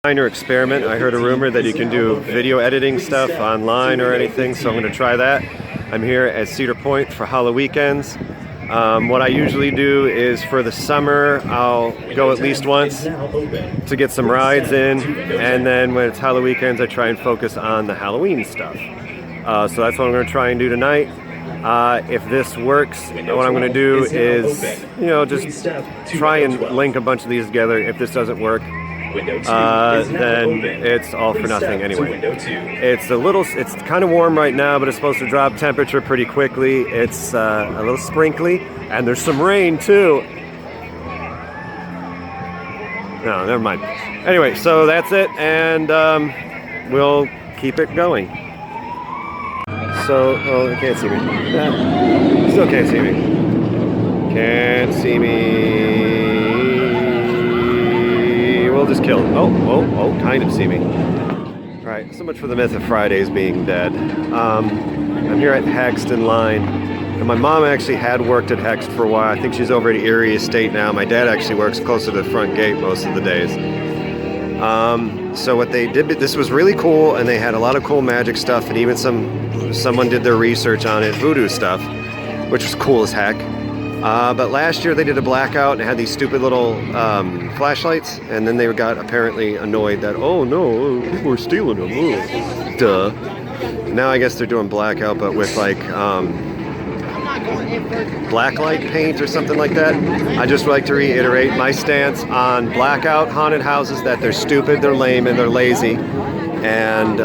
Minor experiment. I heard a rumor that you can do video editing stuff online or anything, so I'm going to try that. I'm here at Cedar Point for Halloweekends. What I usually do is for the summer, I'll go at least once to get some rides in, and then when it's Halloweekends, I try and focus on the Halloween stuff. So that's what I'm going to try and do tonight. If this works, what I'm going to do is, just try and link a bunch of these together. If this doesn't work, then it's all for nothing anyway. It's kind of warm right now, but it's supposed to drop temperature pretty quickly. It's a little sprinkly, and there's some rain too. No, never mind. Anyway, so that's it, and we'll keep it going. So, oh, you can't see me. Still can't see me. Can't see me. We'll just kill it. Oh, kind of see me. Alright, so much for the myth of Fridays being dead. I'm here at Hexed in line. And my mom actually had worked at Hexed for a while. I think she's over at Erie Estate now. My dad actually works closer to the front gate most of the days. So what they did, this was really cool, and they had a lot of cool magic stuff, and even someone did their research on it, voodoo stuff, which was cool as heck. But last year they did a blackout and had these stupid little flashlights, and then they got apparently annoyed that, oh no, people are stealing them. Oh, duh. Now I guess they're doing blackout, but with like blacklight paint or something like that. I just like to reiterate my stance on blackout haunted houses, that they're stupid, they're lame, and they're lazy, and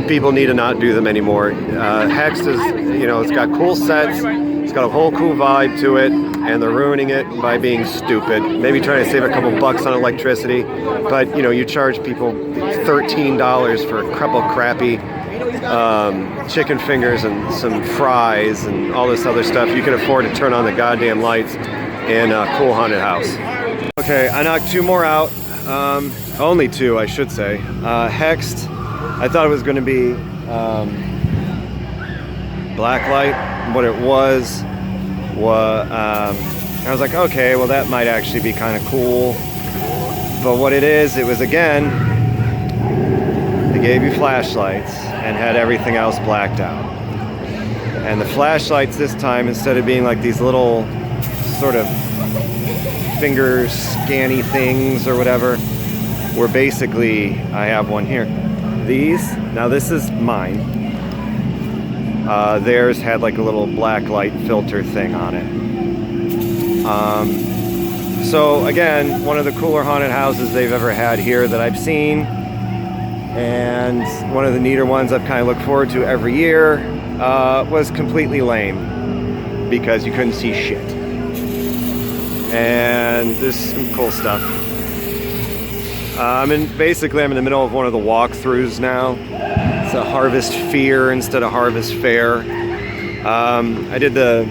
people need to not do them anymore. Hexed is, it's got cool sets, it's got a whole cool vibe to it, and they're ruining it by being stupid. Maybe trying to save a couple bucks on electricity, but you charge people $13 for a couple crappy chicken fingers and some fries and all this other stuff. You can afford to turn on the goddamn lights in a cool haunted house. Okay, I knocked two more out. Only two, I should say. Hexed, I thought it was going to be blacklight. What it was I was like, okay, well that might actually be kind of cool. But what it was again, they gave you flashlights and had everything else blacked out. And the flashlights this time, instead of being like these little sort of finger scanny things or whatever, were basically, I have one here. These, now this is mine. Theirs had like a little black light filter thing on it. So again, one of the cooler haunted houses they've ever had here that I've seen, and one of the neater ones I've kind of looked forward to every year, was completely lame because you couldn't see shit. And there's some cool stuff. Basically I'm in the middle of one of the walkthroughs now. It's a Harvest Fear instead of Harvest Fair. I did the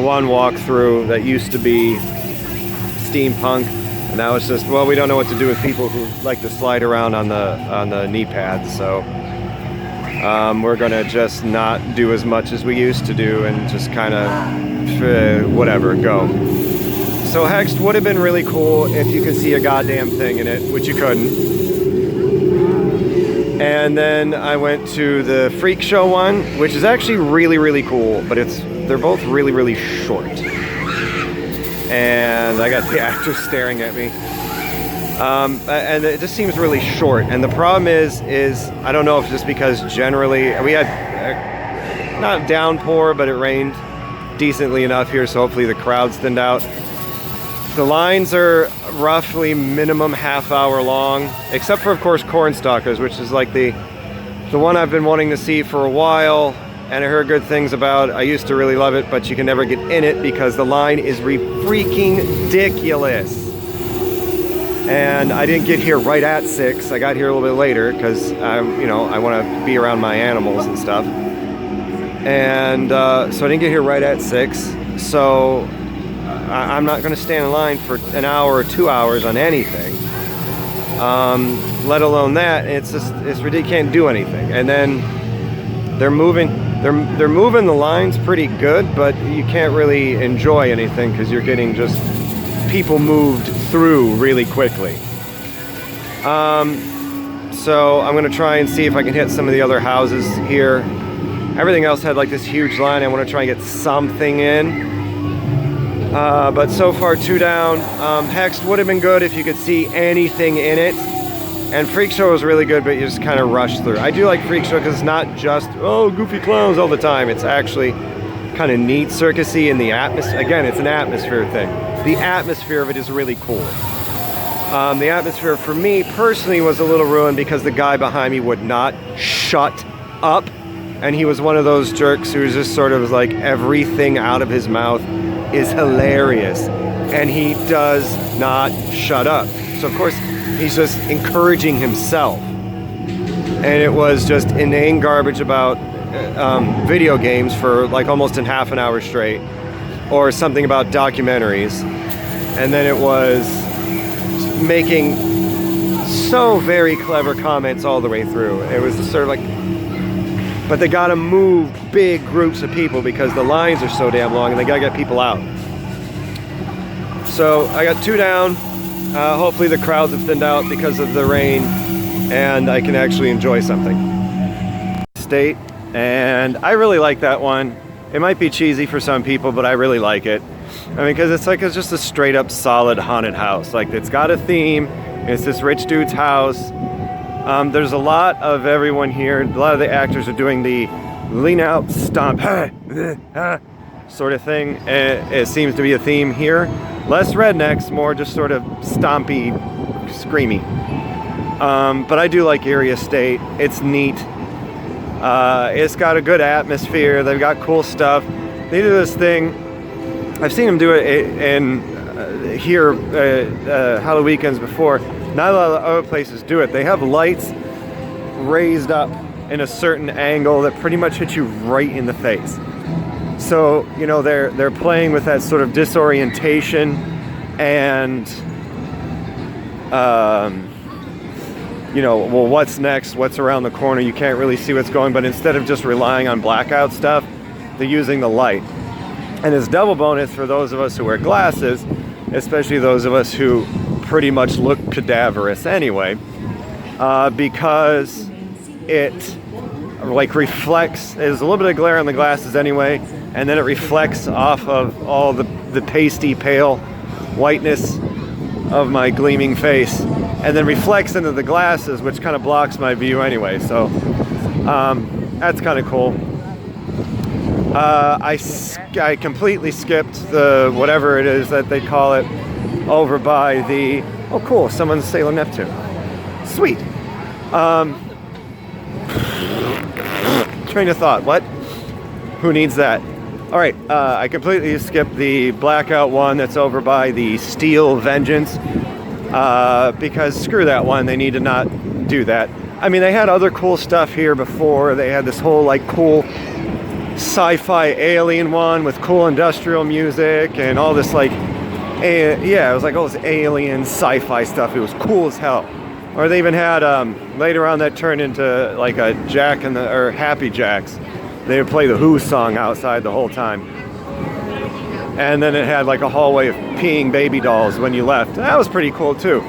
one walkthrough that used to be steampunk, and now it's just, well, we don't know what to do with people who like to slide around on the knee pads, so we're gonna just not do as much as we used to do and just kind of whatever, go. So Hexed would have been really cool if you could see a goddamn thing in it, which you couldn't. And then I went to the Freak Show one, which is actually really, really cool, but they're both really, really short. And I got the actors staring at me. And it just seems really short. And the problem is I don't know if it's just because generally we had not downpour, but it rained decently enough here, so hopefully the crowd's thinned out. The lines are roughly minimum half hour long, except for, of course, Cornstalkers, which is like the one I've been wanting to see for a while, and I heard good things about. I used to really love it, but you can never get in it because the line is freaking ridiculous. And I didn't get here right at 6. I got here a little bit later because I want to be around my animals and stuff. And so I didn't get here right at 6. So I'm not going to stand in line for an hour or 2 hours on anything, let alone that. It's ridiculous. You can't do anything. And then they're moving the lines pretty good, but you can't really enjoy anything because you're getting just people moved through really quickly. So I'm gonna try and see if I can hit some of the other houses here. Everything else had like this huge line. I want to try and get something in. But so far 2 down. Hexed would have been good if you could see anything in it. And Freak Show was really good, but you just kind of rush through. I do like Freak Show because it's not just, oh, goofy clowns all the time. It's actually kind of neat, circusy, and the atmosphere. Again, it's an atmosphere thing. The atmosphere of it is really cool. The atmosphere for me personally was a little ruined because the guy behind me would not shut up. And he was one of those jerks who was just sort of like everything out of his mouth is hilarious. And he does not shut up. So of course, he's just encouraging himself. And it was just inane garbage about video games for like almost in half an hour straight. Or something about documentaries. And then it was making so very clever comments all the way through. It was sort of like, but they gotta move big groups of people because the lines are so damn long and they gotta get people out. So I got 2 down. Hopefully the crowds have thinned out because of the rain and I can actually enjoy something. State, and I really like that one. It might be cheesy for some people, but I really like it. I mean, because it's just a straight up solid haunted house. Like, it's got a theme. It's this rich dude's house. There's a lot of everyone here. A lot of the actors are doing the lean out, stomp, sort of thing. It seems to be a theme here. Less rednecks, more just sort of stompy, screamy. But I do like Erie Estate. It's neat. It's got a good atmosphere. They've got cool stuff. They do this thing. I've seen them do it in here Halloweekends before. Not a lot of other places do it. They have lights raised up in a certain angle that pretty much hit you right in the face. So, you know, they're playing with that sort of disorientation and you know, well, what's next? What's around the corner? You can't really see what's going, but instead of just relying on blackout stuff, they're using the light. And it's double bonus for those of us who wear glasses, especially those of us who pretty much look cadaverous anyway, because it like reflects, there's a little bit of glare on the glasses anyway, and then it reflects off of all the pasty pale whiteness of my gleaming face, and then reflects into the glasses, which kind of blocks my view anyway. So that's kind of cool. I completely skipped the whatever it is that they call it over by the, oh cool, someone's Sailor Neptune. Sweet. Train of thought, what? Who needs that? All right, I completely skipped the blackout one that's over by the Steel Vengeance because screw that one, they need to not do that. I mean, they had other cool stuff here before. They had this whole like cool sci-fi alien one with cool industrial music and all this like, yeah, it was like all this alien sci-fi stuff. It was cool as hell. Or they even had later on that turned into like a Jack and the or Happy Jacks. They would play the Who song outside the whole time. And then it had like a hallway of peeing baby dolls when you left. That was pretty cool too.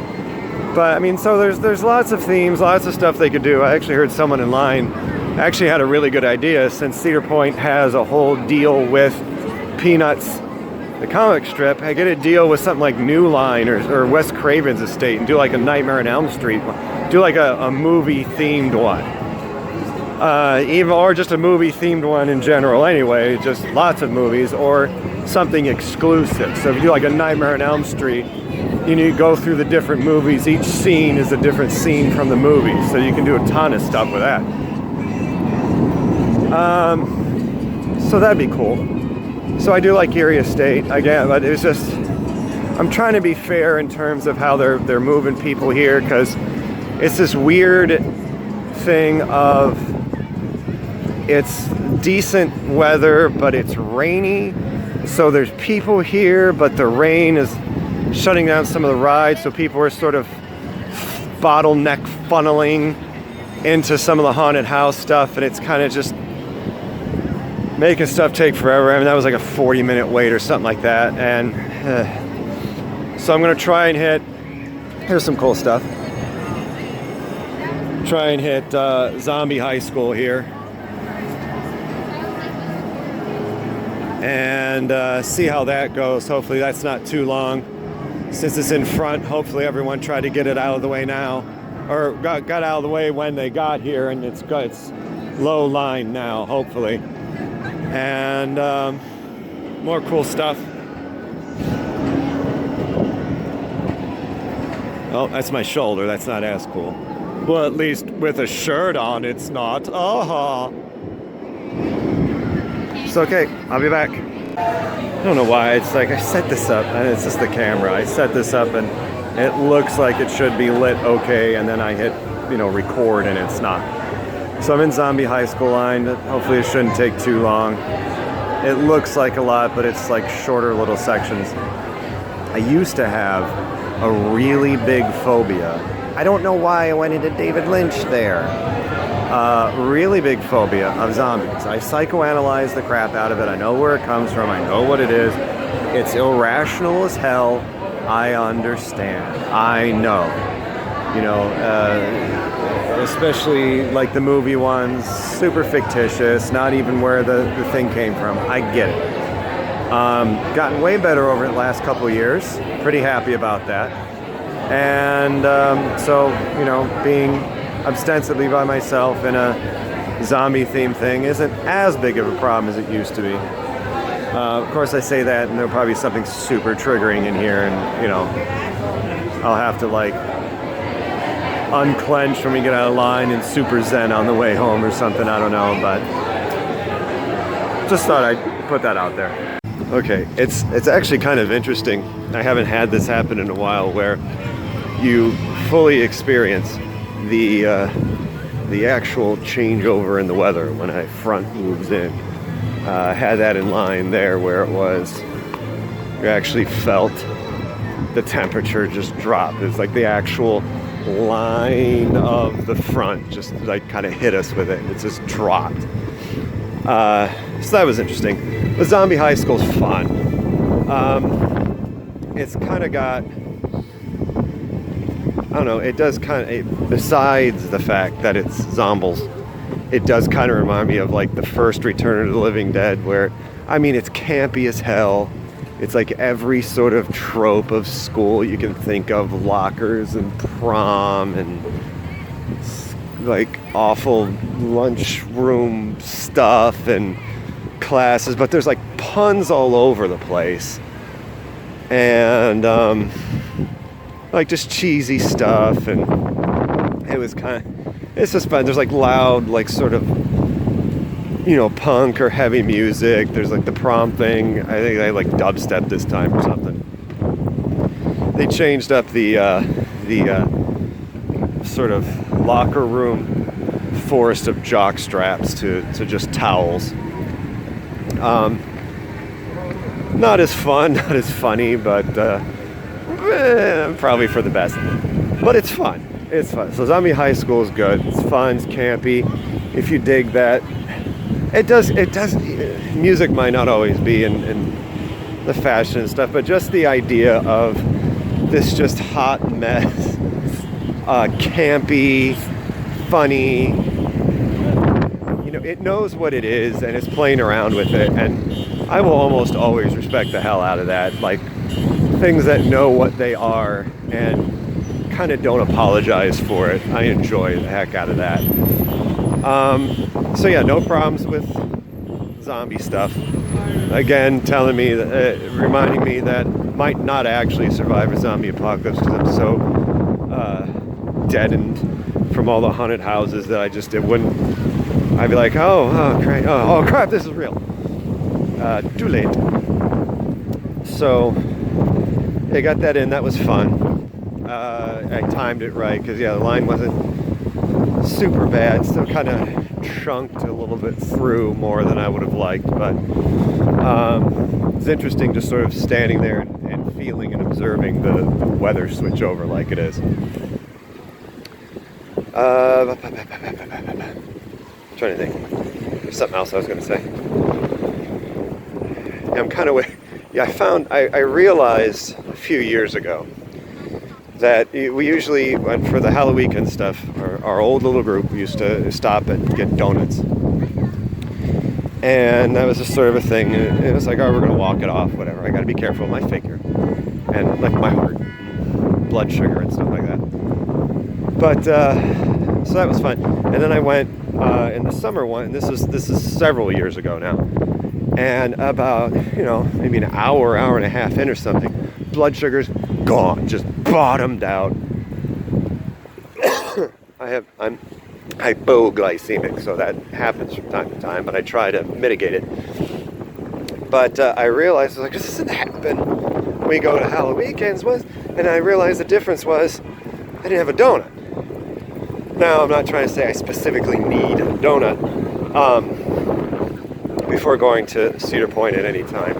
But I mean, so there's lots of themes, lots of stuff they could do. I actually heard someone in line actually had a really good idea, since Cedar Point has a whole deal with Peanuts, the comic strip. I get a deal with something like New Line or Wes Craven's estate and do like a Nightmare on Elm Street, do like a movie themed one. Even or just a movie themed one in general anyway, just lots of movies, or something exclusive. So if you do like a Nightmare on Elm Street, you need to go through the different movies. Each scene is a different scene from the movie, so you can do a ton of stuff with that. So that'd be cool. So I do like Erie Estate again, but it's just, I'm trying to be fair in terms of how they're moving people here, because it's this weird thing of it's decent weather, but it's rainy. So there's people here, but the rain is shutting down some of the rides, so people are sort of bottleneck funneling into some of the haunted house stuff, and it's kind of just making stuff take forever. I mean, that was like a 40-minute wait or something like that. And so I'm gonna try and hit, here's some cool stuff. try and hit Zombie High School here. And see how that goes. Hopefully that's not too long. Since it's in front, hopefully everyone tried to get it out of the way now. Or got out of the way when they got here, and it's low line now, hopefully. And more cool stuff. Oh, that's my shoulder. That's not as cool. Well, at least with a shirt on, it's not. Aha. It's okay. I'll be back. I don't know why. It's like I set this up, and it's just the camera. I set this up, and it looks like it should be lit okay, and then I hit, record, and it's not. So I'm in Zombie High School line. Hopefully it shouldn't take too long. It looks like a lot, but it's like shorter little sections. I used to have a really big phobia. I don't know why I went into David Lynch there. Really big phobia of zombies. I psychoanalyze the crap out of it. I know where it comes from. I know what it is. It's irrational as hell. I understand. I know. Especially like the movie ones, super fictitious, not even where the thing came from. I get it. Gotten way better over the last couple of years. Pretty happy about that. And so, being ostensibly by myself in a zombie themed thing isn't as big of a problem as it used to be. Of course I say that, and there'll probably be something super triggering in here, and I'll have to like unclench when we get out of line and super zen on the way home or something. I don't know, but just thought I'd put that out there. Okay, it's actually kind of interesting. I haven't had this happen in a while, where you fully experience the actual changeover in the weather when a front moves in. I had that in line there, where it was, you actually felt the temperature just drop. It's like the actual line of the front just like kind of hit us with it. It just dropped. So that was interesting. But Zombie High School's fun. It's kind of got, I don't know, it does kind of, besides the fact that it's zombies, it does kind of remind me of like the first Return of the Living Dead, where, it's campy as hell. It's like every sort of trope of school you can think of, lockers and prom and like awful lunchroom stuff and classes, but there's like puns all over the place. And like just cheesy stuff, and it's just fun. There's like loud, like sort of, punk or heavy music. There's like the prom thing. I think they like dubstep this time or something. They changed up the sort of locker room forest of jock straps to just towels. Not as fun, not as funny, but probably for the best. But it's fun. It's fun. So Zombie High School is good. It's fun. It's campy. If you dig that, it does. Music might not always be in the fashion and stuff, but just the idea of this just hot mess, campy, funny. It knows what it is, and it's playing around with it, and I will almost always respect the hell out of that. Like, things that know what they are and kind of don't apologize for it. I enjoy the heck out of that. So yeah, no problems with zombie stuff. Again, reminding me that might not actually survive a zombie apocalypse, because I'm so deadened from all the haunted houses that I'd be like, oh crap, this is real. Too late. So I got that in. That was fun. I timed it right, because the line wasn't super bad. Still kind of chunked a little bit through more than I would have liked, but it's interesting just sort of standing there and feeling and observing the weather switch over like it is. Trying to think. There's something else I was going to say. I'm kind of I realized a few years ago that we usually went for the Halloweekend stuff. Our old little group, we used to stop and get donuts. And that was just sort of a thing. It was like, oh, we're going to walk it off, whatever. I got to be careful of my figure and like my heart, blood sugar and stuff like that. But so that was fun. And then I went in the summer one. And this is several years ago now. And about maybe an hour and a half in or something, blood sugar's gone, just bottomed out. I'm hypoglycemic, so that happens from time to time, but I try to mitigate it. But I realized, I was like, this doesn't happen when we go to Halloweekends, and I realized the difference was I didn't have a donut. Now, I'm not trying to say I specifically need a donut before going to Cedar Point at any time,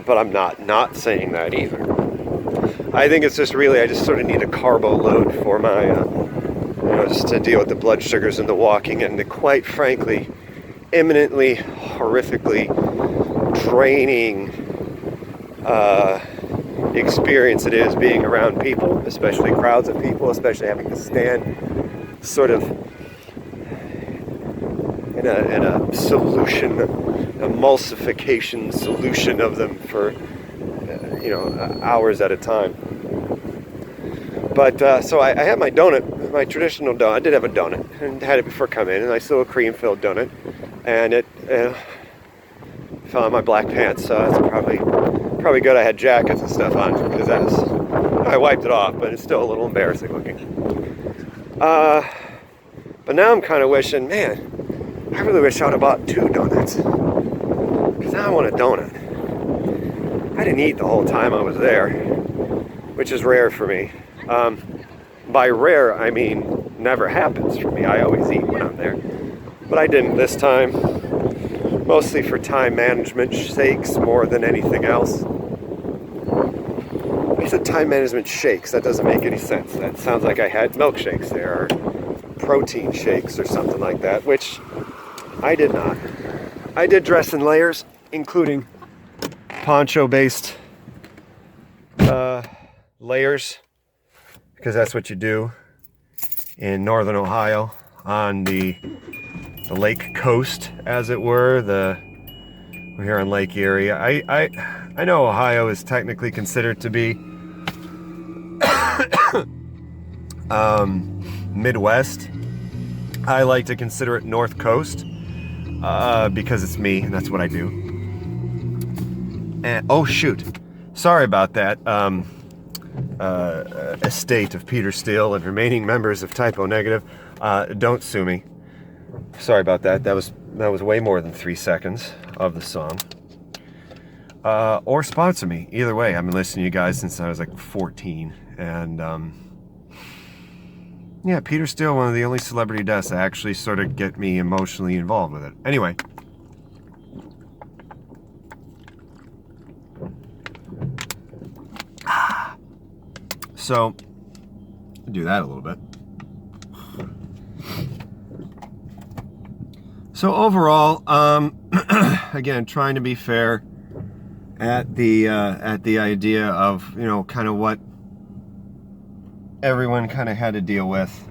but I'm not saying that either. I think it's just really, I just sort of need a carbo load for my just to deal with the blood sugars and the walking and the, quite frankly, imminently, horrifically draining experience it is being around people, especially crowds of people, especially having to stand sort of in a solution, emulsification solution of them for hours at a time. But so I had my donut, my traditional donut. I did have a donut and had it before coming in, and I still a cream-filled donut, and it fell on my black pants. So it's probably good I had jackets and stuff on, because I wiped it off, but it's still a little embarrassing looking. But now I'm kind of wishing, man, I really wish I would have bought 2 donuts, because now I want a donut. I didn't eat the whole time I was there, which is rare for me. By rare, I mean never happens for me. I always eat when I'm there. But I didn't this time, mostly for time management sakes more than anything else. I said time management shakes. That doesn't make any sense. That sounds like I had milkshakes there, or protein shakes or something like that, which I did not. I did dress in layers, including poncho-based layers, because that's what you do in northern Ohio on the lake coast, as it were. We're here on Lake Erie. I know Ohio is technically considered to be Midwest. I like to consider it North Coast because it's me and that's what I do. And oh shoot, sorry about that. Estate of Peter Steele and remaining members of Typo Negative, don't sue me. Sorry about that. That was way more than 3 seconds of the song. Or sponsor me. Either way, I've been listening to you guys since I was like 14, and yeah, Peter Steele, one of the only celebrity deaths that actually sort of get me emotionally involved with it. Anyway. So, do that a little bit. So overall, again, trying to be fair at the idea of, kind of what everyone kind of had to deal with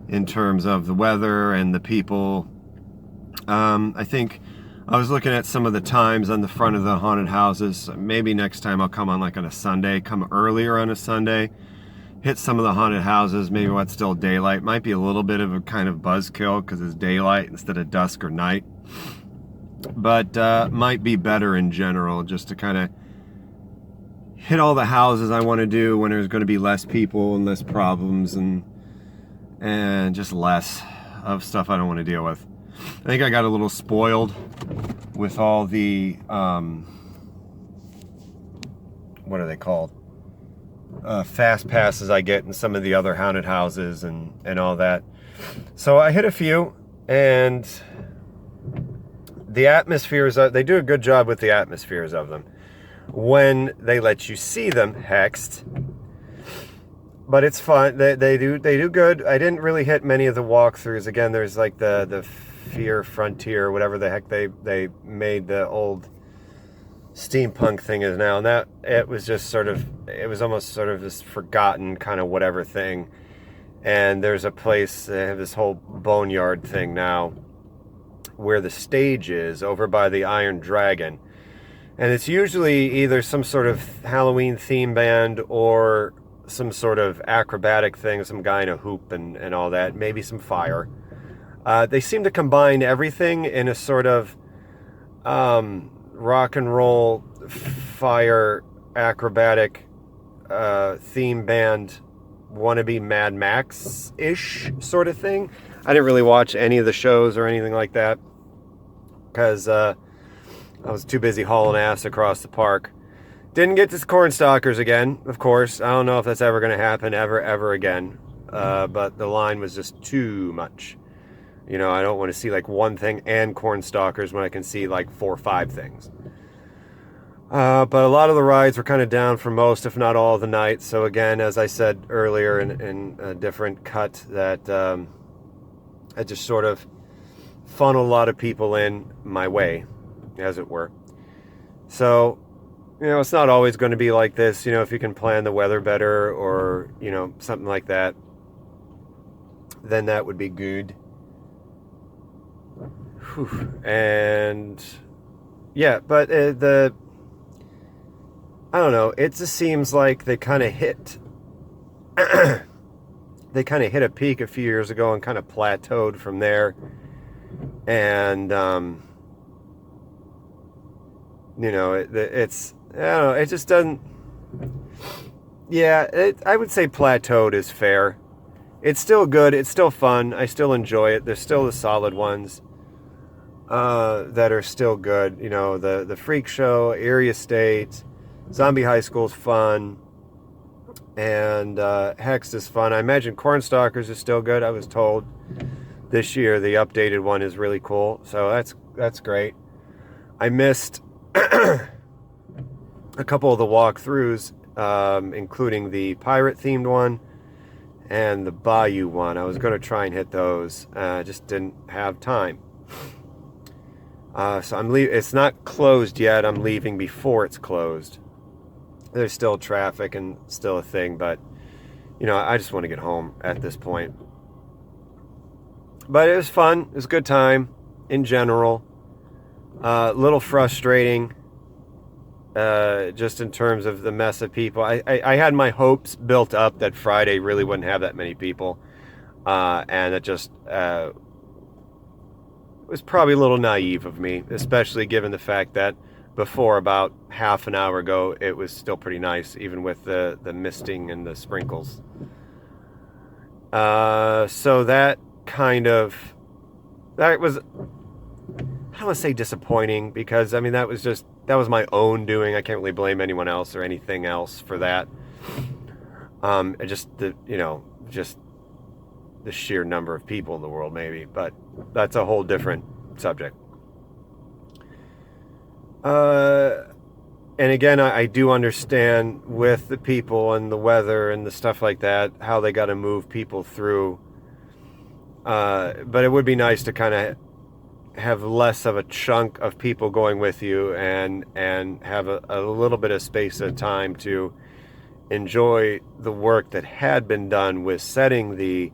in terms of the weather and the people. I think I was looking at some of the times on the front of the haunted houses. Maybe next time I'll come on like on a Sunday, come earlier on a Sunday, hit some of the haunted houses, maybe when it's still daylight. Might be a little bit of a kind of buzzkill because it's daylight instead of dusk or night. But might be better in general, just to kind of hit all the houses I want to do when there's going to be less people and less problems and just less of stuff I don't want to deal with. I think I got a little spoiled with all the, what are they called? Fast passes I get in some of the other haunted houses and all that. So I hit a few, and the atmospheres, they do a good job with the atmospheres of them when they let you see them hexed. But it's fun. They do good. I didn't really hit many of the walkthroughs. Again, there's like the Fear Frontier, whatever the heck they made the old steampunk thing is now. And that it was just sort of, it was almost sort of this forgotten kind of whatever thing. And there's a place, they have this whole boneyard thing now where the stage is over by the Iron Dragon. And it's usually either some sort of Halloween theme band or some sort of acrobatic thing, some guy in a hoop and all that, maybe some fire. They seem to combine everything in a sort of rock and roll, fire, acrobatic theme band, wannabe Mad Max-ish sort of thing. I didn't really watch any of the shows or anything like that because I was too busy hauling ass across the park. Didn't get to Cornstalkers again, of course. I don't know if that's ever going to happen ever again. But the line was just too much. You know, I don't want to see like one thing and Cornstalkers when I can see like 4 or 5 things. But a lot of the rides were kind of down for most, if not all, of the night. So again, as I said earlier in a different cut, that I just sort of funneled a lot of people in my way, as it were. So, you know, it's not always going to be like this. You know, if you can plan the weather better or, you know, something like that, then that would be good. Whew. And yeah, but I don't know. It just seems like they kind of hit they kind of hit a peak a few years ago and kind of plateaued from there. And you know, it's I don't know. It just doesn't. Yeah, I would say plateaued is fair. It's still good. It's still fun. I still enjoy it. There's still the solid ones that are still good. You know, the Freak Show, Erie Estate, Zombie High School's fun, and Hexed is fun. I imagine Cornstalkers is still good. I was told this year the updated one is really cool, so that's great. I missed a couple of the walkthroughs, including the pirate themed one and the Bayou one. I was going to try and hit those, just didn't have time. So I'm leaving. It's not closed yet. I'm leaving before it's closed. There's still traffic and still a thing, but you know, I just want to get home at this point. But it was fun. It was a good time in general. A little frustrating, just in terms of the mess of people. I had my hopes built up that Friday really wouldn't have that many people, and it just was probably a little naive of me, especially given the fact that before, about half an hour ago, it was still pretty nice, even with the misting and the sprinkles. So that was, I don't want to say disappointing, because I mean that was my own doing. I can't really blame anyone else or anything else for that. Just the sheer number of people in the world, maybe, but that's a whole different subject. And again, I do understand with the people and the weather and the stuff like that, how they got to move people through. But it would be nice to kind of have less of a chunk of people going with you and have a little bit of space of time to enjoy the work that had been done with setting the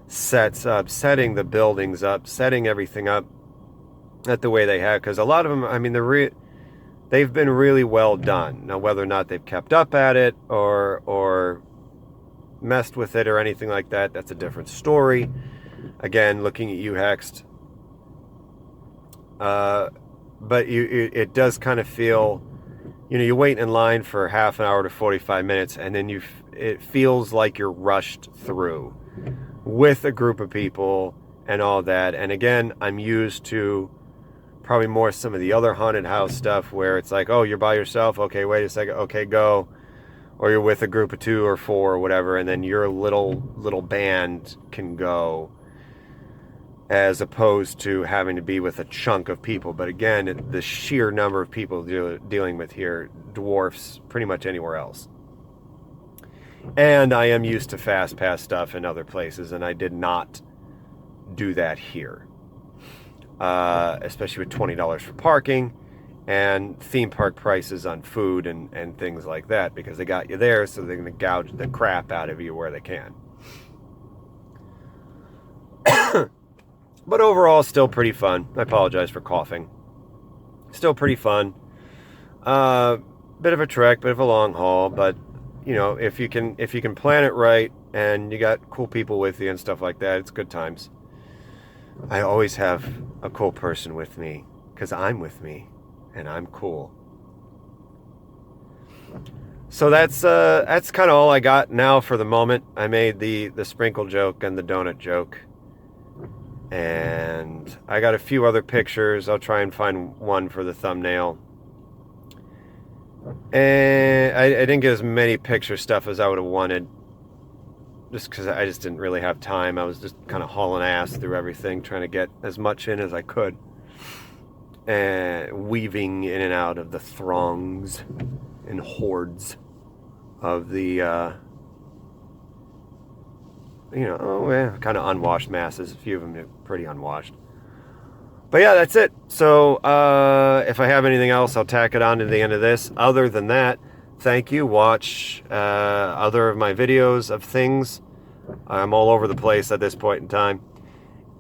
sets up, setting the buildings up, setting everything up at the way they have. Because a lot of them, I mean, they've been really well done. Now, whether or not they've kept up at it or messed with it or anything like that, that's a different story. Again, looking at you, Hexed. But it does kind of feel, you know, you wait in line for half an hour to 45 minutes, and then it feels like you're rushed through with a group of people and all that. And again, I'm used to probably more some of the other haunted house stuff where it's like, oh, you're by yourself, okay, wait a second, okay, go. Or you're with a group of 2 or 4 or whatever, and then your little band can go, as opposed to having to be with a chunk of people. But again, the sheer number of people dealing with here dwarfs pretty much anywhere else. And I am used to fast pass stuff in other places, and I did not do that here. Especially with $20 for parking and theme park prices on food and things like that, because they got you there, so they're going to gouge the crap out of you where they can. But overall, still pretty fun. I apologize for coughing. Still pretty fun. Bit of a trek, bit of a long haul, but you know, if you can plan it right and you got cool people with you and stuff like that, it's good times. I always have a cool person with me because I'm with me and I'm cool. So that's kind of all I got now for the moment. I made the sprinkle joke and the donut joke. And I got a few other pictures. I'll try and find one for the thumbnail. And I didn't get as many picture stuff as I would have wanted, just because I just didn't really have time. I was just kind of hauling ass through everything, trying to get as much in as I could, and weaving in and out of the throngs and hordes of the kind of unwashed masses. A few of them are pretty unwashed. But yeah, that's it. So if I have anything else, I'll tack it on to the end of this. Other than that, thank you. Watch other of my videos of things. I'm all over the place at this point in time.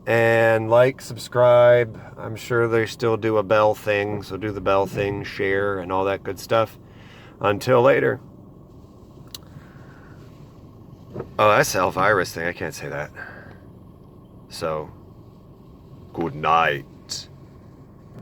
And like, subscribe. I'm sure they still do a bell thing. So do the bell thing, share, and all that good stuff. Until later. Oh, that's the Elvira's thing. I can't say that. So, good night.